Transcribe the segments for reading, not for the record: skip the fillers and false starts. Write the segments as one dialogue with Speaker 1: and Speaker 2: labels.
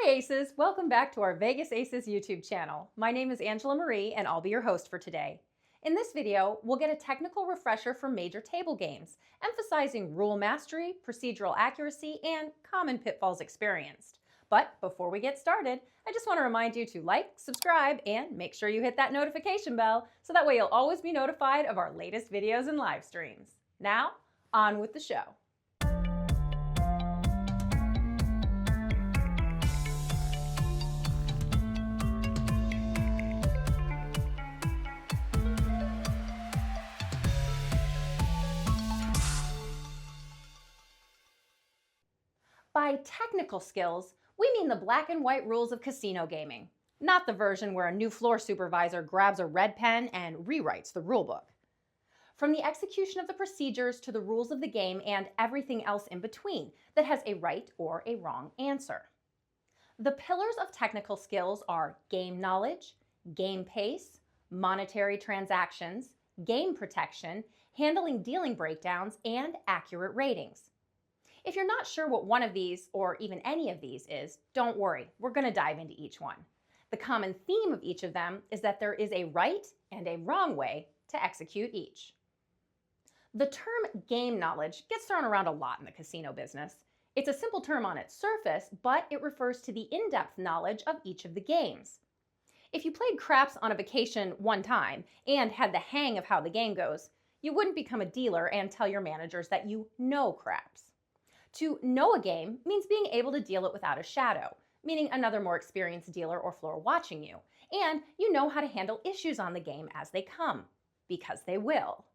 Speaker 1: Hi Aces, welcome back to our Vegas Aces YouTube channel. My name is Angela Marie and I'll be your host for today. In this video, we'll get a technical refresher for major table games, emphasizing rule mastery, procedural accuracy, and common pitfalls experienced. But before we get started, I just want to remind you to like, subscribe, and make sure you hit that notification bell so that way you'll always be notified of our latest videos and live streams. Now, on with the show. By technical skills, we mean the black and white rules of casino gaming, not the version where a new floor supervisor grabs a red pen and rewrites the rulebook. From the execution of the procedures to the rules of the game and everything else in between that has a right or a wrong answer. The pillars of technical skills are game knowledge, game pace, monetary transactions, game protection, handling dealing breakdowns, and accurate ratings. If you're not sure what one of these, or even any of these is, don't worry, we're going to dive into each one. The common theme of each of them is that there is a right and a wrong way to execute each. The term game knowledge gets thrown around a lot in the casino business. It's a simple term on its surface, but it refers to the in-depth knowledge of each of the games. If you played craps on a vacation one time and had the hang of how the game goes, you wouldn't become a dealer and tell your managers that you know craps. To know a game means being able to deal it without a shadow, meaning another more experienced dealer or floor watching you, and you know how to handle issues on the game as they come, because they will.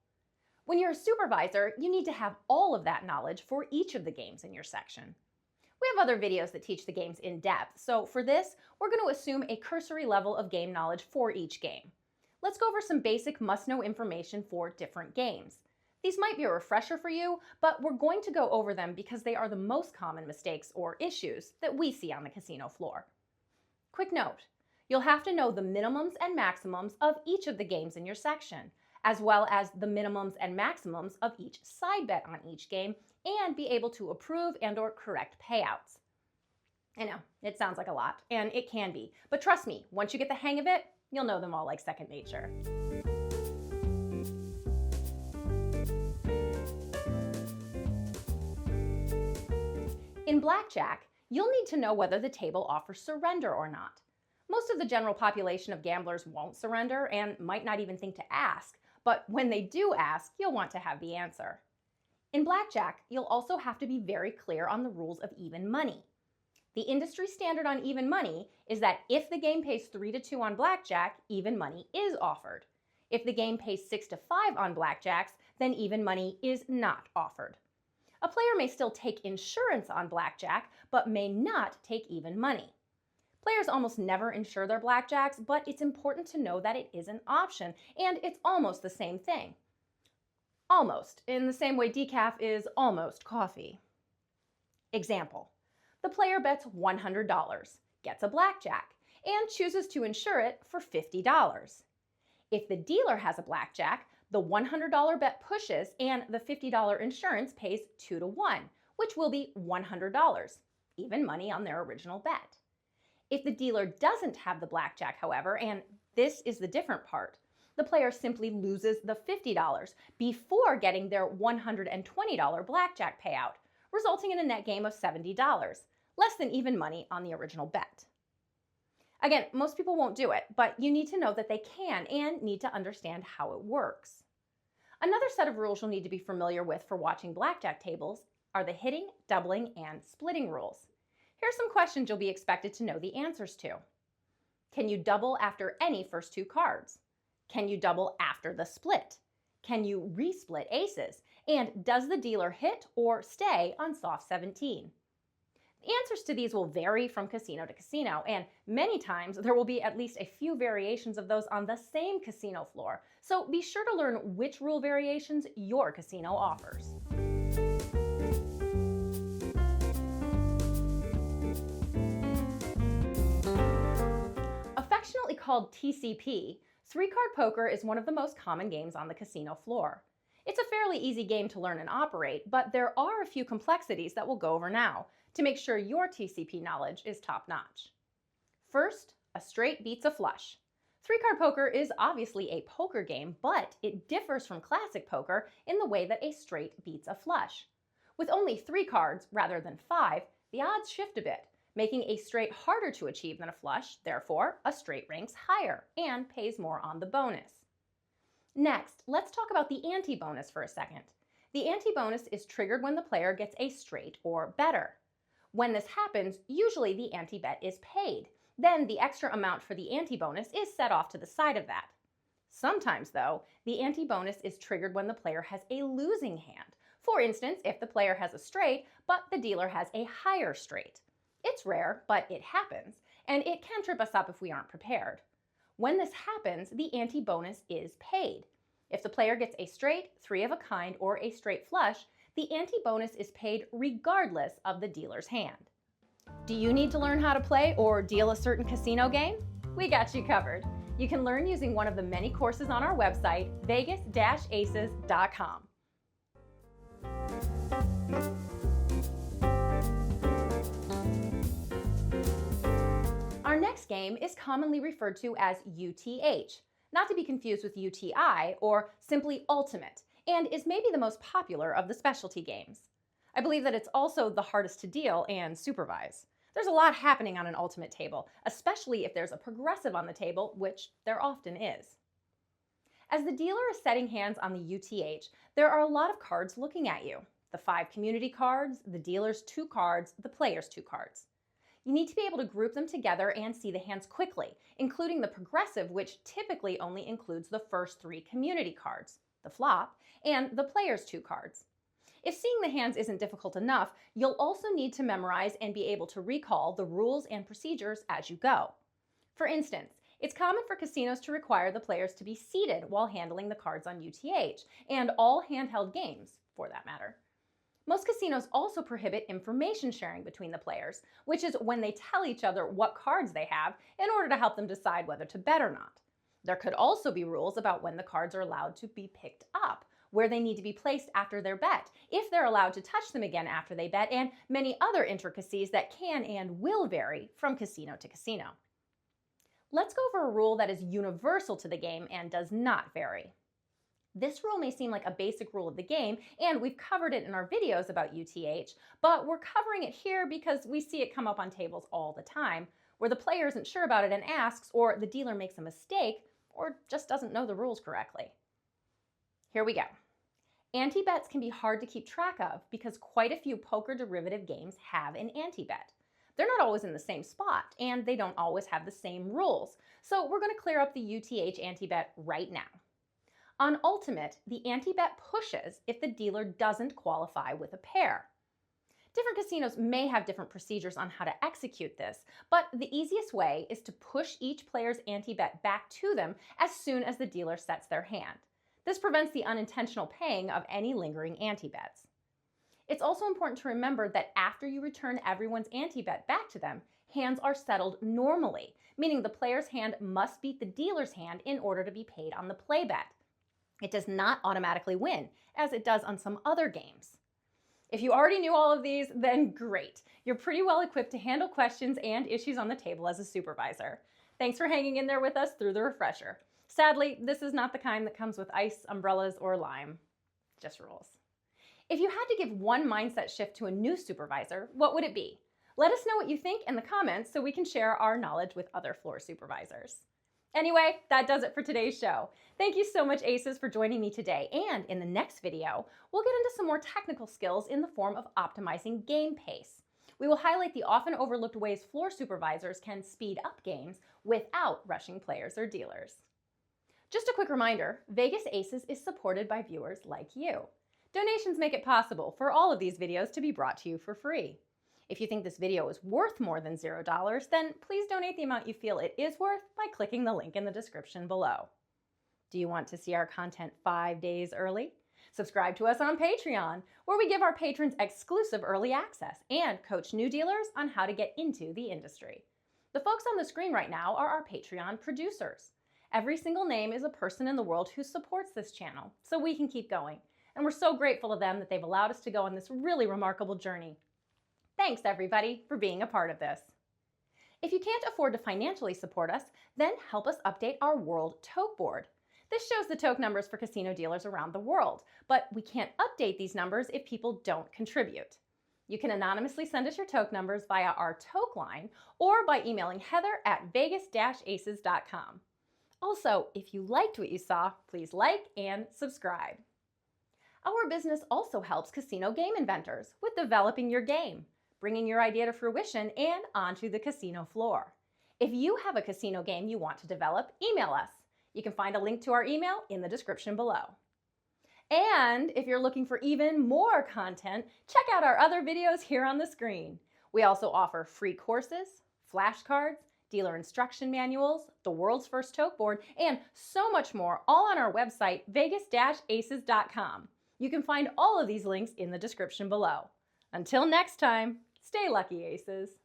Speaker 1: When you're a supervisor, you need to have all of that knowledge for each of the games in your section. We have other videos that teach the games in depth, so for this, we're going to assume a cursory level of game knowledge for each game. Let's go over some basic must-know information for different games. These might be a refresher for you, but we're going to go over them because they are the most common mistakes or issues that we see on the casino floor. Quick note, you'll have to know the minimums and maximums of each of the games in your section, as well as the minimums and maximums of each side bet on each game, and be able to approve and/or correct payouts. I know, it sounds like a lot, and it can be, but trust me, once you get the hang of it, you'll know them all like second nature. In Blackjack, you'll need to know whether the table offers surrender or not. Most of the general population of gamblers won't surrender and might not even think to ask, but when they do ask, you'll want to have the answer. In Blackjack, you'll also have to be very clear on the rules of even money. The industry standard on even money is that if the game pays 3-2 on Blackjack, even money is offered. If the game pays 6-5 on Blackjacks, then even money is not offered. A player may still take insurance on Blackjack, but may not take even money. Players almost never insure their Blackjacks, but it's important to know that it is an option, and it's almost the same thing. Almost, in the same way decaf is almost coffee. Example, the player bets $100, gets a Blackjack, and chooses to insure it for $50. If the dealer has a Blackjack, the $100 bet pushes and the $50 insurance pays 2-1, which will be $100, even money on their original bet. If the dealer doesn't have the Blackjack, however, and this is the different part, the player simply loses the $50 before getting their $120 Blackjack payout, resulting in a net gain of $70, less than even money on the original bet. Again, most people won't do it, but you need to know that they can and need to understand how it works. Another set of rules you'll need to be familiar with for watching blackjack tables are the hitting, doubling, and splitting rules. Here are some questions you'll be expected to know the answers to. Can you double after any first two cards? Can you double after the split? Can you resplit aces? And does the dealer hit or stay on soft 17? The answers to these will vary from casino to casino, and many times there will be at least a few variations of those on the same casino floor, so be sure to learn which rule variations your casino offers. Affectionately called TCP, three-card poker is one of the most common games on the casino floor. It's a fairly easy game to learn and operate, but there are a few complexities that we'll go over now, to make sure your TCP knowledge is top-notch. First, a straight beats a flush. Three-card poker is obviously a poker game, but it differs from classic poker in the way that a straight beats a flush. With only 3 cards rather than 5, the odds shift a bit, making a straight harder to achieve than a flush. Therefore, a straight ranks higher and pays more on the bonus. Next, let's talk about the ante bonus for a second. The ante bonus is triggered when the player gets a straight or better. When this happens, usually the ante bet is paid. Then the extra amount for the ante bonus is set off to the side of that. Sometimes, though, the ante bonus is triggered when the player has a losing hand. For instance, if the player has a straight, but the dealer has a higher straight. It's rare, but it happens, and it can trip us up if we aren't prepared. When this happens, the ante bonus is paid. If the player gets a straight, 3 of a kind, or a straight flush, the ante bonus is paid regardless of the dealer's hand. Do you need to learn how to play or deal a certain casino game? We got you covered. You can learn using one of the many courses on our website, vegas-aces.com. Our next game is commonly referred to as UTH, not to be confused with UTI or simply Ultimate, and is maybe the most popular of the specialty games. I believe that it's also the hardest to deal and supervise. There's a lot happening on an Ultimate table, especially if there's a progressive on the table, which there often is. As the dealer is setting hands on the UTH, there are a lot of cards looking at you. The 5 community cards, the dealer's 2 cards, the player's 2 cards. You need to be able to group them together and see the hands quickly, including the progressive, which typically only includes the first 3 community cards, the flop, and the player's 2 cards. If seeing the hands isn't difficult enough, you'll also need to memorize and be able to recall the rules and procedures as you go. For instance, it's common for casinos to require the players to be seated while handling the cards on UTH, and all handheld games, for that matter. Most casinos also prohibit information sharing between the players, which is when they tell each other what cards they have in order to help them decide whether to bet or not. There could also be rules about when the cards are allowed to be picked up, where they need to be placed after their bet, if they're allowed to touch them again after they bet, and many other intricacies that can and will vary from casino to casino. Let's go over a rule that is universal to the game and does not vary. This rule may seem like a basic rule of the game, and we've covered it in our videos about UTH, but we're covering it here because we see it come up on tables all the time, where the player isn't sure about it and asks, or the dealer makes a mistake, or just doesn't know the rules correctly. Here we go. Ante bets can be hard to keep track of because quite a few poker derivative games have an ante bet. They're not always in the same spot, and they don't always have the same rules, so we're going to clear up the UTH ante bet right now. On Ultimate, the ante bet pushes if the dealer doesn't qualify with a pair. Different casinos may have different procedures on how to execute this, but the easiest way is to push each player's ante bet back to them as soon as the dealer sets their hand. This prevents the unintentional paying of any lingering ante bets. It's also important to remember that after you return everyone's ante bet back to them, hands are settled normally, meaning the player's hand must beat the dealer's hand in order to be paid on the play bet. It does not automatically win, as it does on some other games. If you already knew all of these, then great. You're pretty well equipped to handle questions and issues on the table as a supervisor. Thanks for hanging in there with us through the refresher. Sadly, this is not the kind that comes with ice, umbrellas, or lime. Just rules. If you had to give one mindset shift to a new supervisor, what would it be? Let us know what you think in the comments so we can share our knowledge with other floor supervisors. Anyway, that does it for today's show. Thank you so much, Aces, for joining me today. And in the next video, we'll get into some more technical skills in the form of optimizing game pace. We will highlight the often overlooked ways floor supervisors can speed up games without rushing players or dealers. Just a quick reminder, Vegas Aces is supported by viewers like you. Donations make it possible for all of these videos to be brought to you for free. If you think this video is worth more than $0, then please donate the amount you feel it is worth by clicking the link in the description below. Do you want to see our content 5 days early? Subscribe to us on Patreon, where we give our patrons exclusive early access and coach new dealers on how to get into the industry. The folks on the screen right now are our Patreon producers. Every single name is a person in the world who supports this channel, so we can keep going. And we're so grateful to them that they've allowed us to go on this really remarkable journey. Thanks, everybody, for being a part of this. If you can't afford to financially support us, then help us update our World Toke Board. This shows the toke numbers for casino dealers around the world, but we can't update these numbers if people don't contribute. You can anonymously send us your toke numbers via our toke line or by emailing heather@vegas-aces.com. Also, if you liked what you saw, please like and subscribe. Our business also helps casino game inventors with developing your game, bringing your idea to fruition and onto the casino floor. If you have a casino game you want to develop, email us. You can find a link to our email in the description below. And if you're looking for even more content, check out our other videos here on the screen. We also offer free courses, flashcards, dealer instruction manuals, the world's first toke board, and so much more, all on our website, vegas-aces.com. You can find all of these links in the description below. Until next time, stay lucky, Aces.